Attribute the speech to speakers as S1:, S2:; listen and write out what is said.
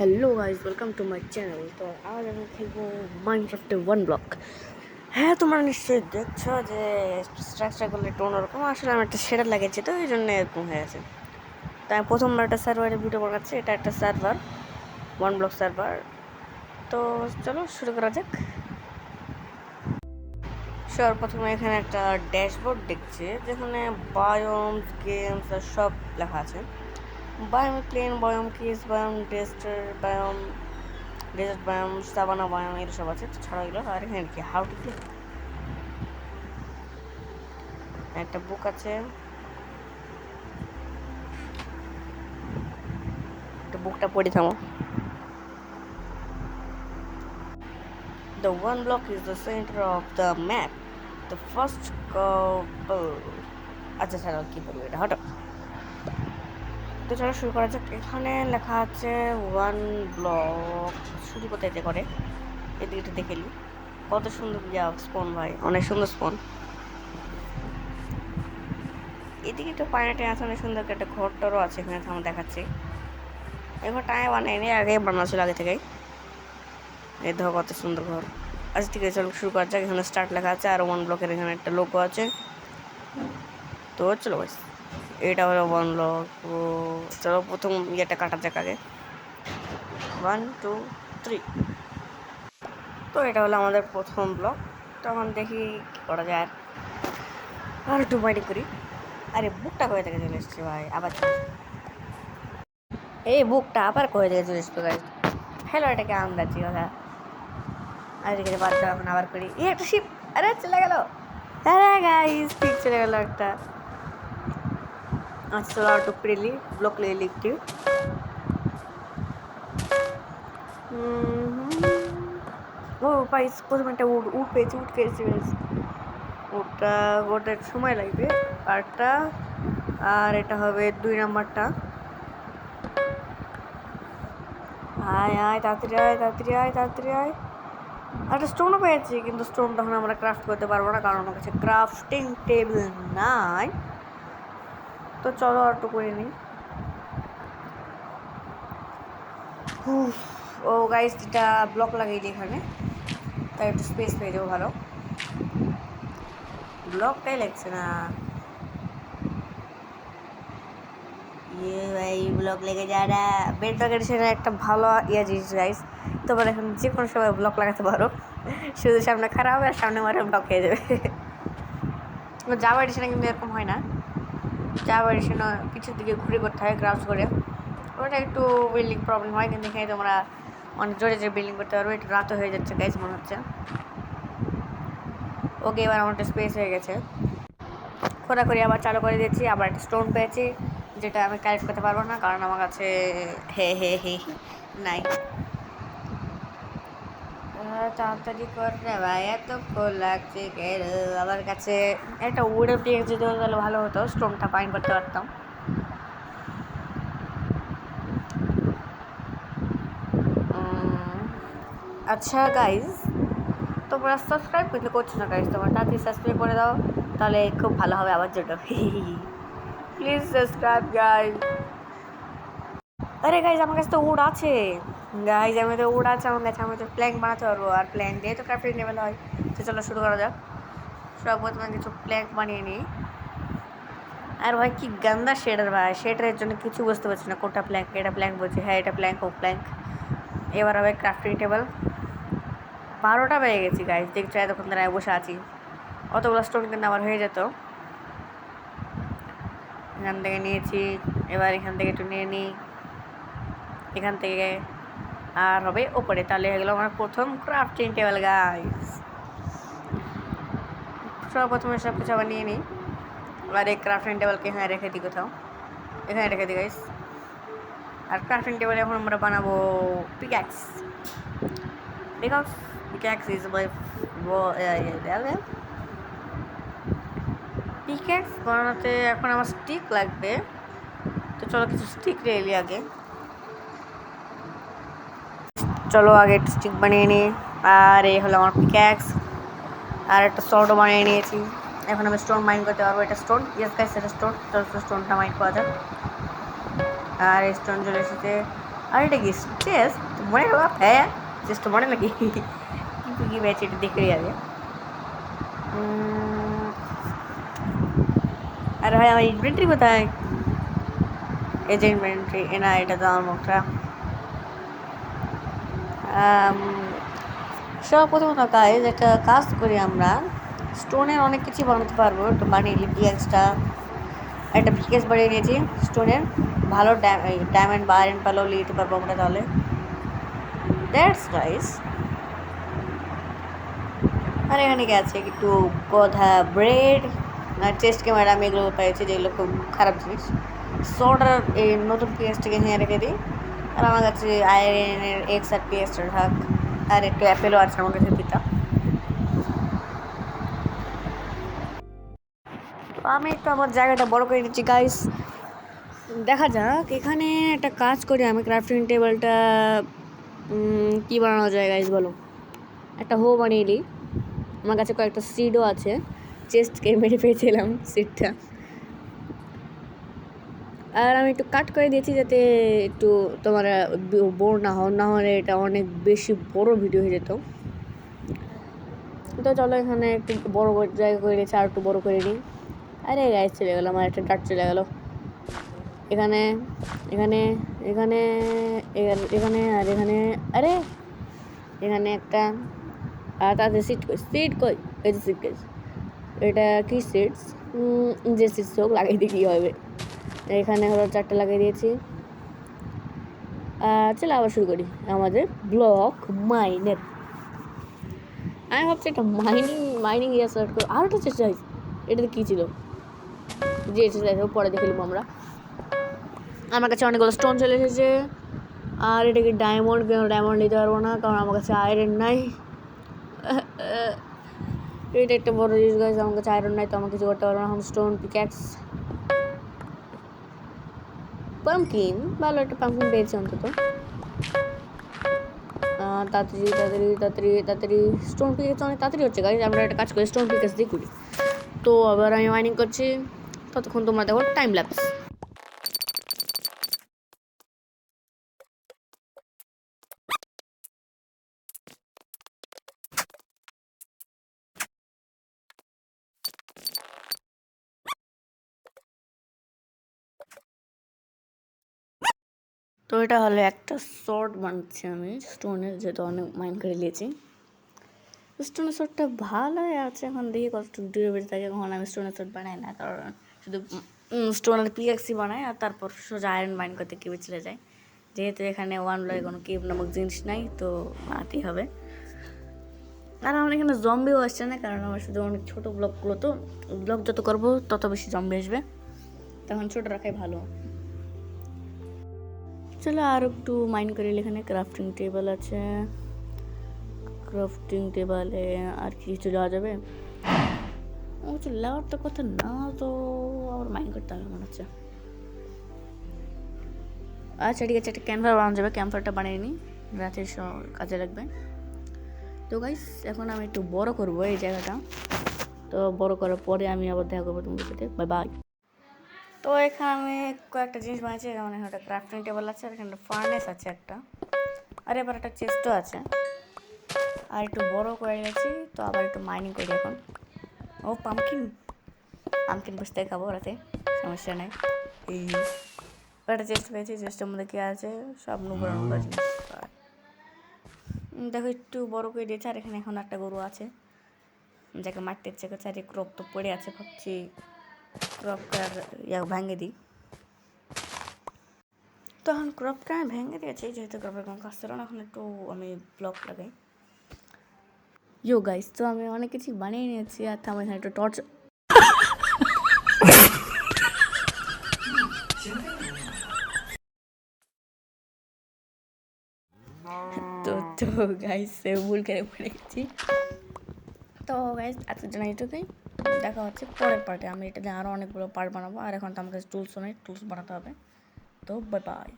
S1: Hello guys, welcome to my channel. তো আজ আমি খেলবো মাইনক্রাফটে ওয়ান ব্লক। হ্যাঁ, তোমরা নিশ্চয়ই দেখছো যে স্ট্রাকচারগুলো একটু অন্যরকম। আসলে আমি একটা শেডার লাগিয়েছি, তো এই জন্য এরকম হয়ে গেছে। তাই প্রথমবার একটা সার্ভারে ভিডিও বানাচ্ছি। এটা একটা সার্ভার, ওয়ান ব্লক সার্ভার। তো চলো শুরু করা যাক। প্রথমে এখানে একটা ড্যাশবোর্ড দেখছি, যেখানে বায়োমস, গেমস আর সব লেখা আছে। বায়োম প্লেন, বায়োম কিস, বায়োম ডেস্টার, biome desert biome, savanna biome, এর সব আছে। ছাড়া এগুলো আর এখানে কি হাউ টু প্লে একটা বুক আছে। একটা বুকটা পড়ে থামো। The one block is the center of the map. The first couple. আচ্ছা ছাড়াও কি বলবো এটা, হঠাৎ। তো চলো শুরু করা যাক। এখানে লেখা আছে ওয়ান ব্লক। শুরু কোথায় করে এদিকে দেখে নি। কত সুন্দর স্পন ভাই, অনেক সুন্দর স্পন। এদিকে তো পায়রাটে আছে, অনেক সুন্দর একটা ঘরটারও আছে এখানে, আমার দেখাচ্ছি। এই ঘরটা আমি বানাইনি, আগে বানানো ছিল আগে থেকেই। এই দেখো কত সুন্দর ঘর। আচ্ছা ঠিক আছে, চলো শুরু করা যাক। এখানে স্টার্ট লেখা আছে, আর ওয়ান ব্লকের এখানে একটা লোগো আছে। তো চলো গাইস, এটা হলো ওয়ান ব্লক। ও চলো প্রথম ইয়েটা কাটা যাক আগে। 1 2 3। তো এটা হলো আমাদের প্রথম ব্লক। তখন দেখি কি করা যায়। আর একটু বাইরে করি। আরে বুকটা কোথা থেকে চলে এসছে ভাই, আবার এই বুকটা আবার কোথা থেকে চলে এসছে গাইস। হ্যালো, এটাকে আন্দাজি কথা। আর এদিকে বাদ দাও, এখন আবার করি। একটা শিপ, আরে চলে গেল। আরে গাইস, ঠিক চলে গেল একটা। আচ্ছা চলো আর একটু পেলি ব্লক ले लिखती हूँ। ও গাইস, প্রথমে একটা উড পেয়েছি, উড পেয়েছি গাইস। ওটা ওটা সময় লাগবে পার্টটা। আর এটা হবে 2 নাম্বারটা। আয় আয় তাড়াতাড়ি আয়, তাড়াতাড়ি আয়, তাড়াতাড়ি আয়। একটা স্টোনও পেয়েছি, কিন্তু স্টোন তখন আমরা ক্রাফট করতে পারবো না, কারণ আমার কাছে ক্রাফটিং টেবিল নাই। তো চলো আর একটু করে নিই। ও গাইস, এটা ব্লক লাগিয়ে দিই এখানে, তাই একটু স্পেস পেয়ে যাবো ভালো। ব্লকটাই লাগছে না। ইয়ে ভাই, ব্লক লেগে যায় না। বেডরক এডিশনে একটা ভালো জিনিস গাইস, তোমরা এখন যে কোনো সময় ব্লক লাগাতে পারো। শুধু সামনে খারাপ হবে আর সামনে মারে ব্লক হয়ে যাবে। জাভা এডিশনে কিন্তু এরকম হয় না। জাভা এডিশনে পিছুর দিকে ঘুরে করতে হয় ক্রাফট করে। ওটা একটু বিল্ডিং প্রবলেম হয়, কিন্তু এখানে তোমরা অনেক জোরে জোরে বিল্ডিং করতে পারবে। একটু রাতও হয়ে যাচ্ছে গাইস মনে হচ্ছে। ওকে, এবার আমার একটা স্পেস হয়ে গেছে। খোঁড়াখুড়ি আবার চালু করে দিয়েছি। আবার একটা স্টোন পেয়েছি, যেটা আমি কালেক্ট করতে পারবো না, কারণ আমার কাছে হে নাই। তাড়াতাড়ি কর রে ভাই, এত কোল লাগছে কেন আমার কাছে। একটা উড়ে পেয়ে যদি তাহলে ভালো হতো, স্টোনটা ফাইন করতে পারতাম। আচ্ছা গাইজ, তোমরা সাবস্ক্রাইব কিন্তু করছো না গাইজ, তোমরা তাড়াতাড়ি সাবস্ক্রাইব করে দাও, তাহলে খুব ভালো হবে আমার জন্য। Please subscribe guys. আরে গাইজ, আমার কাছে তো উড আছে। গাইজ, আমি তো উড আছে আমার কাছে, আমি তো প্ল্যাঙ্ক বানাতে পারবো। আর প্ল্যাঙ্ক দিয়ে তো ক্রাফটিং টেবিল হয়। তো চলো শুরু করা যাক। সর্বপ্রথমে কিছু প্ল্যাঙ্ক বানিয়ে নিই। আর ভাই কি গান্দা শেডার ভাই, শেডারের জন্য কিছু বুঝতে পারছি না কোনটা প্ল্যাঙ্ক। এটা প্ল্যাঙ্ক বলছি, হ্যাঁ এটা প্ল্যাঙ্ক, ও প্ল্যাঙ্ক। এবার হবে ক্রাফটিং টেবিল। 12টা পেয়ে গেছি গাইজ, দেখছো এতক্ষণ ধরে বসে আছি। অতগুলো স্টোন কিন্তু আমার হয়ে যেত। এখান থেকে নিয়েছি, এবার এখান থেকে একটু নিয়ে নিই, এখান থেকে আর হবে ওপরে। তাহলে হয়ে গেলো আমার প্রথম ক্রাফটিং টেবিল গাইজ। সর্বপ্রথমে সব কিছু আবার নিয়ে নিই। এবার এই ক্রাফটিং টেবিলকে এখানে রেখে দিই কোথাও, এখানে রেখে দিই গাইজ। আর ক্রাফটিং টেবিলে এখন আমরা বানাবো pickaxe, because pickaxe is my pickaxe বানাতে এখন আমার স্টিক লাগবে। তো চলো কিছু স্টিক নিয়ে এলি আগে। চলো আগে একটা স্টিক বানিয়ে নিই। আর এই হলো আমার পিক্যাক্স। আর একটা স্টোনও বানিয়ে নিয়েছি। এখন আমি স্টোন মাইন করতে পারবো। এটা স্টোন, ইয়েস গাইস এটা স্টোন। চলো স্টোনটা মাইন করা যাক। আর স্টোন চলে এসেছে। আর এটা কি চেস্ট মনে হলো হ্যাঁ চেস্ট মনে নাকি কিন্তু কি ম্যাচ এটা দেখে যাবে আর ভাই আমার ইনভেন্টরি কোথায় এই যে ইনভেন্টরি না এটা তো আমার মুখটা সব প্রথমত গাইজ একটা কাজ করি আমরা স্টোনের অনেক কিছু বানাতে পারবো একটু বানিয়ে নিই পিএক্সটা একটা পিকেস বানিয়ে নিয়েছি স্টোনের ভালো ডায়মন্ড বা আয়রন পালেও নিতে পারবো আমরা তাহলে দ্যাটস নাইস আর এখানে গেছে একটু গধা ব্রেড আর চেস্ট ক্যামেরা আমি এগুলো পেয়েছি যেগুলো খুব খারাপ জিনিস সোডার এই নতুন পিএসটাকে নিয়ে রেখে দিই আর আমার কাছে আয়রনের এক্স আর পিএসটা থাক আর একটু অ্যাপেলও আছে আমার কাছে দুটা তো আমি একটু আমার জায়গাটা বড় করে নিচ্ছি গাইস দেখা যাক এখানে একটা কাজ করি আমি ক্রাফটিং টেবিলটা কী বানানো যায় গাইস বলো একটা হো বানিয়ে নিই আমার কাছে কয়েকটা সিডও আছে চেস্টকে মেরে পেয়েছিলাম সিডটা আর আমি একটু কাট করে দিয়েছি যাতে একটু তোমার বোর না হলে এটা অনেক বেশি বড় ভিডিও হয়ে যেত তো চলো এখানে একটু বড় জায়গা করে নিয়েছি আর একটু বড় করে নিই আরে গাইস চলে গেলো আমার একটা ডাট চলে গেলো এখানে এখানে এখানে এখানে আর এখানে আরে এখানে একটা আর তাদের সিট কই এই যে সিট এটা কি সিটস যে সিটস হোক লাগিয়ে দিয়ে কী হবে এখানে হলো 4টা লাগিয়ে দিয়েছি চলো আবার শুরু করি আমাদের ব্লক মাইনের আমি ভাবছি একটা মাইনিং ইয়ে সার্চ করো আর একটা চেষ্টা হয়েছে এটাতে কী ছিল যে এক্সারসাইজ হোক পরে দেখে নেবো আমরা আমার কাছে অনেকগুলো স্টোন চলে এসেছে আর এটা কি ডায়মন্ড নিতে পারবো না কারণ আমার কাছে আয়রন নাই এটা একটা বড় জিনিস গাইস আমার কাছে আয়রন নাই তো আমাকে কিছু করতে পারবো না এখন স্টোন পিক্যাক্স পাম্পকিন ভালো একটা পাম্পকিন পেয়েছি অন্তত তাড়াতাড়ি স্টোন পিকেস অনেক তাড়াতাড়ি হচ্ছে গাইস আমরা একটা কাজ করি স্টোন পিকেস দিয়ে করি তো আবার আমি মাইনিং করছি ততক্ষণ তোমরা দেখো টাইম ল্যাপস তো এটা হলো একটা শর্ট বানাচ্ছি আমি স্টোনের যেহেতু অনেক মাইন্ড করে নিয়েছি স্টোনের শর্টটা ভালোই আছে এখন দেখি কতটুকু ডিউরেবল থাকে এখন আমি স্টোনের শর্ট বানাই না কারণ শুধু স্টোনের পিএক্সি বানাই আর তারপর সোজা আয়রন মাইন্ড করতে কিউবে চলে যায় যেহেতু এখানে ওয়ান লয় কোনো কিউব নামক জিনিস নাই তো বানাতেই হবে আর আমার এখানে জম্বিও আসছে না কারণ আমার শুধু অনেক ছোটো ব্লকগুলো তো ব্লক যত করবো তত বেশি জম্বি আসবে তখন ছোটো রাখাই ভালো চলো আর একটু মাইন্ড করে এখানে ক্রাফটিং টেবিল আছে ক্রাফটিং টেবিলে আর কিছু দেওয়া যাবে কিছু লেওয়ার তো কথা না তো আবার মাইন্ড করতে হবে মনে হচ্ছে আচ্ছা ঠিক আছে একটা ক্যানভার বানানো যাবে ক্যানভারটা বানিয়ে নিই রাতের কাজে লাগবে তো গাইস এখন আমি একটু বড় করবো এই জায়গাটা তো বড় করার পরে আমি আবার দেখা করবো তোমাদের সাথে বাই বাই তো এখানে আমি কয়েকটা জিনিস বানিয়েছি যেমন এখানে একটা ক্রাফটিং টেবিল আছে আর এখানে ফার্নেস আছে একটা আর এবার একটা চেস্টও আছে আর একটু বড় করে গেছি তো আবার একটু মাইনিং করি এখন ও পাম্পকিন বসতে খাবো রাতে সমস্যা নেই এই একটা চেস্ট পেয়েছি চেস্টের মধ্যে কী আছে সব নোংরা জিনিস দেখো একটু বড় করে দিয়েছে আর এখানে এখন একটা গরু আছে যাকে মারতে ইচ্ছে করছে আর ক্রপ তো পড়ে আছে ভাবছি ক্রপটা ভেঙে দিই তো এখন ক্রপটা আমি ভেঙে দিয়েছি যেহেতু ক্রপের কোনো কাজ ছিল না এখন একটু আমি ব্লক লাগাই গাইস তো আমি অনেক কিছু বানিয়ে নিয়েছি আর আমার এখানে একটু টর্চ তো গাইস ভুল করে পড়ে গেছি তো গাইস এতজন এইটুকুই দেখা হচ্ছে পরের পার্টে আমি এটা দিয়ে আরও অনেকগুলো পার্ট বানাবো আর এখন তো আমার কাছে টুলসও নেই টুলস বানাতে হবে তো বাই বাই